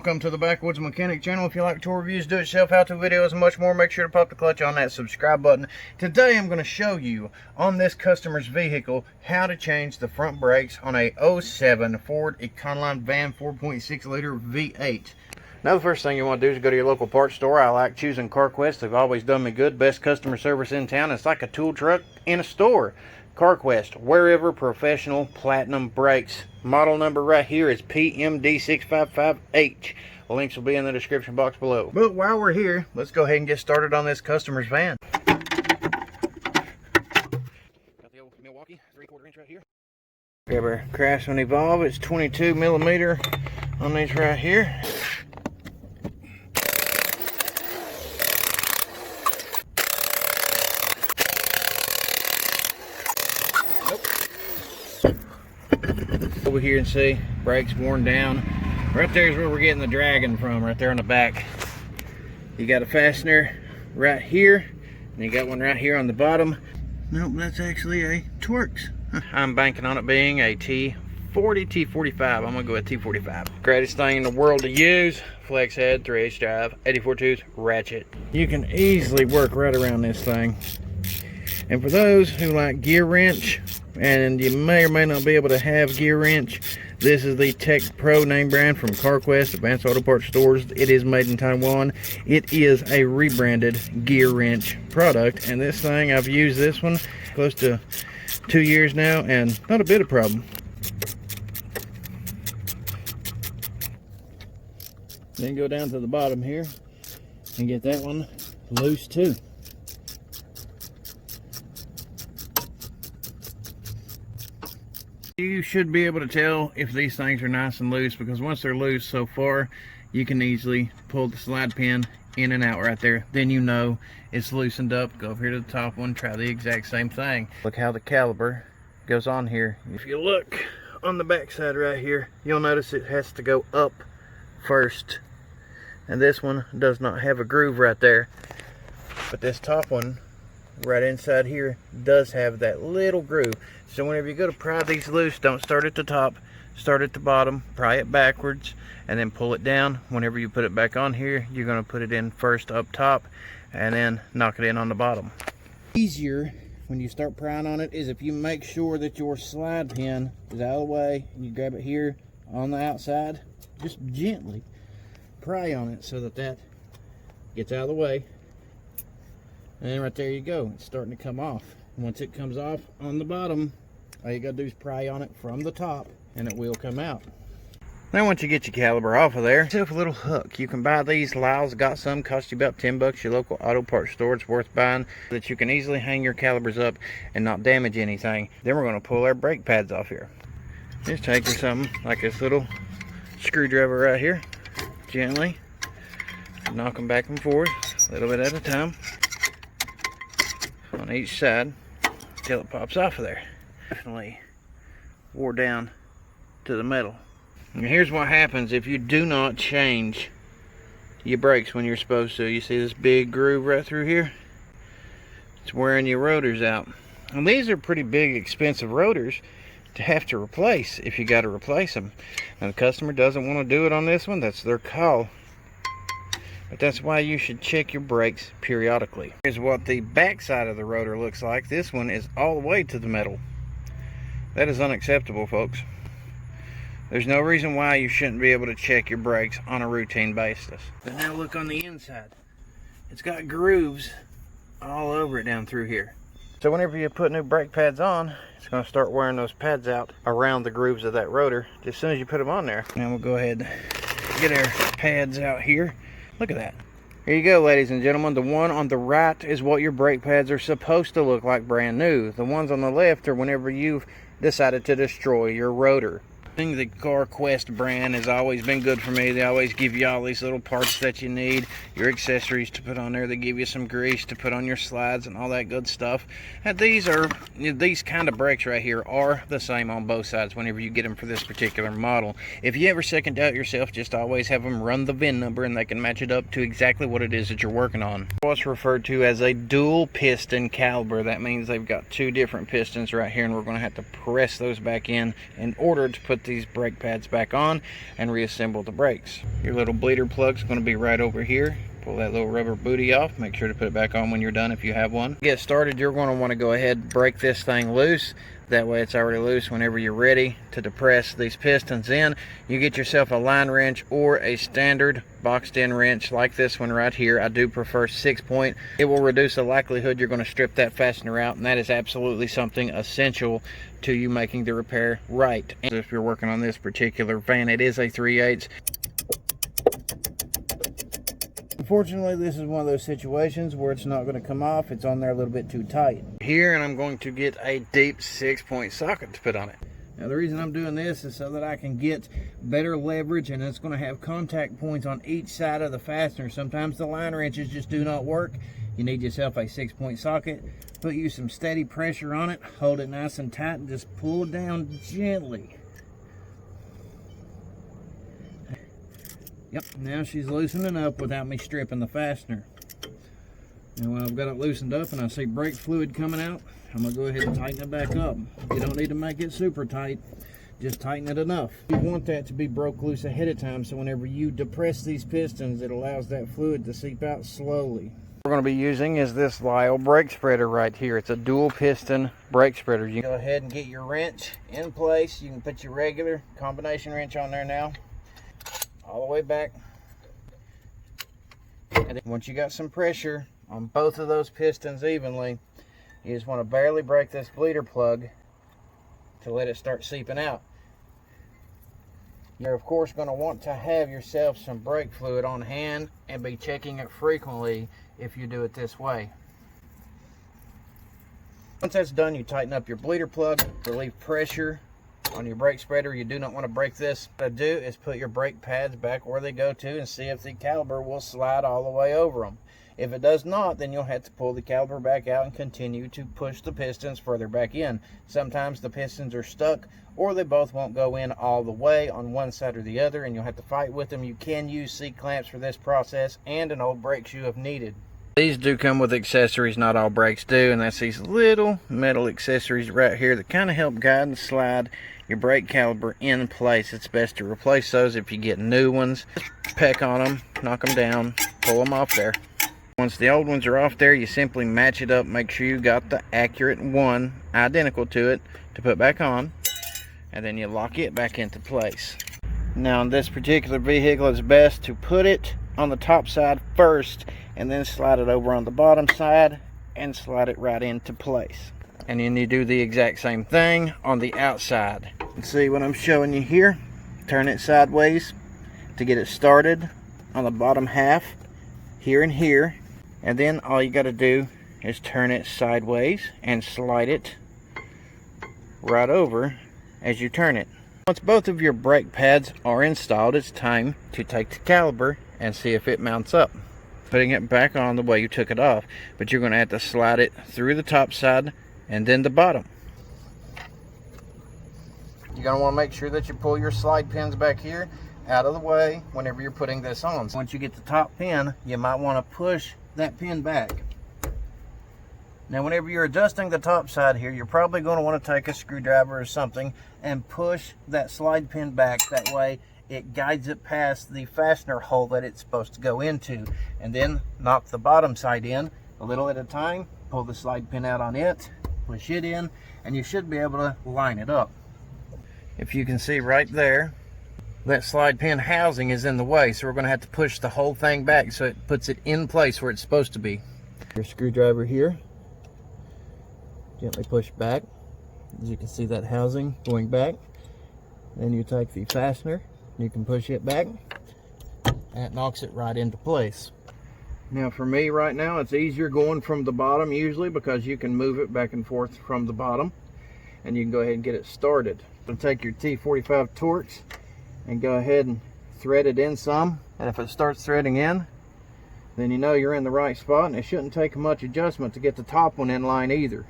Welcome to the Backwoods Mechanic channel. If you like tour reviews, do-it-yourself, how-to videos, and much more, make sure to pop the clutch on that subscribe button. Today I'm going to show you on this customer's vehicle how to change the front brakes on a 07 Ford Econoline van 4.6 liter V8. Now the first thing you want to do is go to your local parts store. I like choosing CarQuest. They've always done me good. Best customer service in town. It's like a tool truck in a store. CarQuest, Wearever Professional Platinum Brakes. Model number right here is PMD655H. The links will be in the description box below. But while we're here, let's go ahead and get started on this customer's van. Got the old Milwaukee 3/4 inch right here. Grab our Craftsman Evolv. It's 22 millimeter on these right here. Over here and see brakes worn down. Right there is where we're getting the dragging from, right there on the back. You got a fastener right here, and you got one right here on the bottom. Nope, that's actually a Torx. I'm banking on it being a T45. I'm gonna go with T45. Greatest thing in the world to use. Flex head, 3/8 drive, 84 tooth ratchet. You can easily work right around this thing. And for those who like Gearwrench, and you may or may not be able to have Gearwrench, this is the Teq Pro name brand from CarQuest, Advanced Auto Parts Stores. It is made in Taiwan. It is a rebranded Gearwrench product, and this thing, I've used this one close to 2 years now, and not a bit of problem. Then go down to the bottom here and get that one loose too. You should be able to tell if these things are nice and loose, because once they're loose so far, you can easily pull the slide pin in and out right there. Then you know it's loosened up. Go over here to the top one, try the exact same thing. Look how the caliper goes on here. If you look on the back side right here, you'll notice it has to go up first. And this one does not have a groove right there. But this top one right inside here does have that little groove. So whenever you go to pry these loose, don't start at the top, start at the bottom, pry it backwards, and then pull it down. Whenever you put it back on here, you're going to put it in first up top and then knock it in on the bottom. Easier when you start prying on it is if you make sure that your slide pin is out of the way, and you grab it here on the outside, just gently pry on it so that that gets out of the way. And right there you go, it's starting to come off. Once it comes off on the bottom, all you gotta do is pry on it from the top and it will come out. Now once you get your caliper off of there, yourself a little hook. You can buy these. Lisle's got some, cost you about 10 bucks. Your local auto parts store, it's worth buying, so that you can easily hang your calipers up and not damage anything. Then we're gonna pull our brake pads off here. Just take her something like this little screwdriver right here, gently knock them back and forth a little bit at a time on each side till it pops off of there. Definitely wore down to the metal. And here's what happens if you do not change your brakes when you're supposed to. You see this big groove right through here? It's wearing your rotors out. And these are pretty big, expensive rotors to have to replace if you got to replace them. And the customer doesn't want to do it on this one. That's their call. But that's why you should check your brakes periodically. Here's what the back side of the rotor looks like. This one is all the way to the metal. That is unacceptable, folks. There's no reason why you shouldn't be able to check your brakes on a routine basis. But now look on the inside. It's got grooves all over it down through here. So whenever you put new brake pads on, it's going to start wearing those pads out around the grooves of that rotor as soon as you put them on there. Now we'll go ahead and get our pads out here. Look at that. Here you go, ladies and gentlemen. The one on the right is what your brake pads are supposed to look like, brand new. The ones on the left are whenever you've decided to destroy your rotor. The CarQuest brand has always been good for me. They always give you all these little parts that you need, your accessories to put on there. They give you some grease to put on your slides and all that good stuff. And these kind of brakes right here are the same on both sides whenever you get them for this particular model. If you ever second doubt yourself, just always have them run the VIN number and they can match it up to exactly what it is that you're working on. What's referred to as a dual piston caliper. That means they've got two different pistons right here, and we're going to have to press those back in order to put these brake pads back on and reassemble the brakes. Your little bleeder plug's going to be right over here. Pull that little rubber booty off. Make sure to put it back on when you're done if you have one. To get started, you're going to want to go ahead and break this thing loose. That way it's already loose whenever you're ready to depress these pistons in. You get yourself a line wrench or a standard boxed in wrench like this one right here. I do prefer 6-point. It will reduce the likelihood you're going to strip that fastener out, and that is absolutely something essential to you making the repair right. And if you're working on this particular van, it is a 3/8. Unfortunately, this is one of those situations where it's not going to come off. It's on there a little bit too tight. Here, and I'm going to get a deep 6-point socket to put on it. Now, the reason I'm doing this is so that I can get better leverage, and it's going to have contact points on each side of the fastener. Sometimes the line wrenches just do not work. You need yourself a 6-point socket. Put you some steady pressure on it. Hold it nice and tight and just pull it down gently. Yep, now she's loosening up without me stripping the fastener. And when I've got it loosened up and I see brake fluid coming out, I'm going to go ahead and tighten it back up. You don't need to make it super tight, just tighten it enough. You want that to be broke loose ahead of time, so whenever you depress these pistons, it allows that fluid to seep out slowly. What we're going to be using is this Lisle brake spreader right here. It's a dual piston brake spreader. You go ahead and get your wrench in place. You can put your regular combination wrench on there now, all the way back. And then once you got some pressure on both of those pistons evenly, you just want to barely break this bleeder plug to let it start seeping out. You're of course going to want to have yourself some brake fluid on hand and be checking it frequently if you do it this way. Once that's done, you tighten up your bleeder plug, relieve pressure on your brake spreader. You do not want to break this. What to do is put your brake pads back where they go to and see if the caliper will slide all the way over them. If it does not, then you'll have to pull the caliper back out and continue to push the pistons further back in. Sometimes the pistons are stuck, or they both won't go in all the way on one side or the other, and you'll have to fight with them. You can use C-clamps for this process and an old brake shoe if needed. These do come with accessories, not all brakes do, and that's these little metal accessories right here that kind of help guide and slide your brake caliper in place. It's best to replace those if you get new ones. Peck on them, knock them down, pull them off there. Once the old ones are off there, you simply match it up, make sure you got the accurate one identical to it to put back on, and then you lock it back into place. Now, in this particular vehicle, it's best to put it on the top side first and then slide it over on the bottom side and slide it right into place. And then you do the exact same thing on the outside. And see what I'm showing you here? Turn it sideways to get it started on the bottom half, here and here. And then all you got to do is turn it sideways and slide it right over as you turn it. Once both of your brake pads are installed, it's time to take the caliper and see if it mounts up. Putting it back on the way you took it off, but you're going to have to slide it through the top side and then the bottom. You're going to want to make sure that you pull your slide pins back here out of the way whenever you're putting this on. Once you get the top pin, you might want to push that pin back. Now, whenever you're adjusting the top side here, you're probably going to want to take a screwdriver or something and push that slide pin back. That way it guides it past the fastener hole that it's supposed to go into. And then knock the bottom side in a little at a time. Pull the slide pin out on it, push it in, and you should be able to line it up. If you can see right there, that slide pin housing is in the way, so we're going to have to push the whole thing back so it puts it in place where it's supposed to be. Your screwdriver here, gently push back. As you can see, that housing going back. Then you take the fastener, you can push it back, and it knocks it right into place. Now for me right now, it's easier going from the bottom usually because you can move it back and forth from the bottom, and you can go ahead and get it started. So take your T45 Torx and go ahead and thread it in some, and if it starts threading in, then you know you're in the right spot, and it shouldn't take much adjustment to get the top one in line either.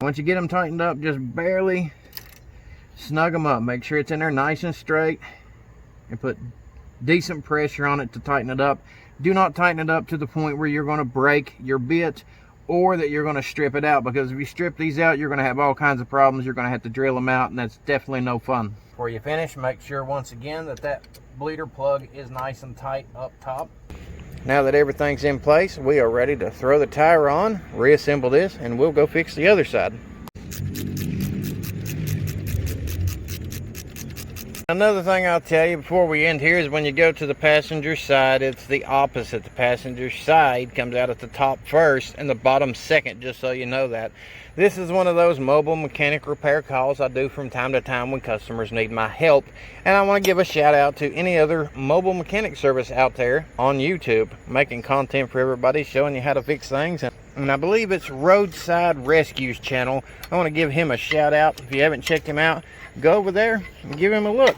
Once you get them tightened up, just barely snug them up. Make sure it's in there nice and straight, and put decent pressure on it to tighten it up. Do not tighten it up to the point where you're going to break your bit or that you're going to strip it out, because if you strip these out, you're going to have all kinds of problems. You're going to have to drill them out, and that's definitely no fun. Before you finish, make sure once again that that bleeder plug is nice and tight up top. Now that everything's in place, we are ready to throw the tire on, reassemble this, and we'll go fix the other side. Another thing I'll tell you before we end here is when you go to the passenger side, it's the opposite. The passenger side comes out at the top first and the bottom second, just so you know that. This is one of those mobile mechanic repair calls I do from time to time when customers need my help. And I want to give a shout out to any other mobile mechanic service out there on YouTube, making content for everybody, showing you how to fix things. And I believe it's Roadside Rescues channel. I want to give him a shout out. If you haven't checked him out, go over there and give him a look.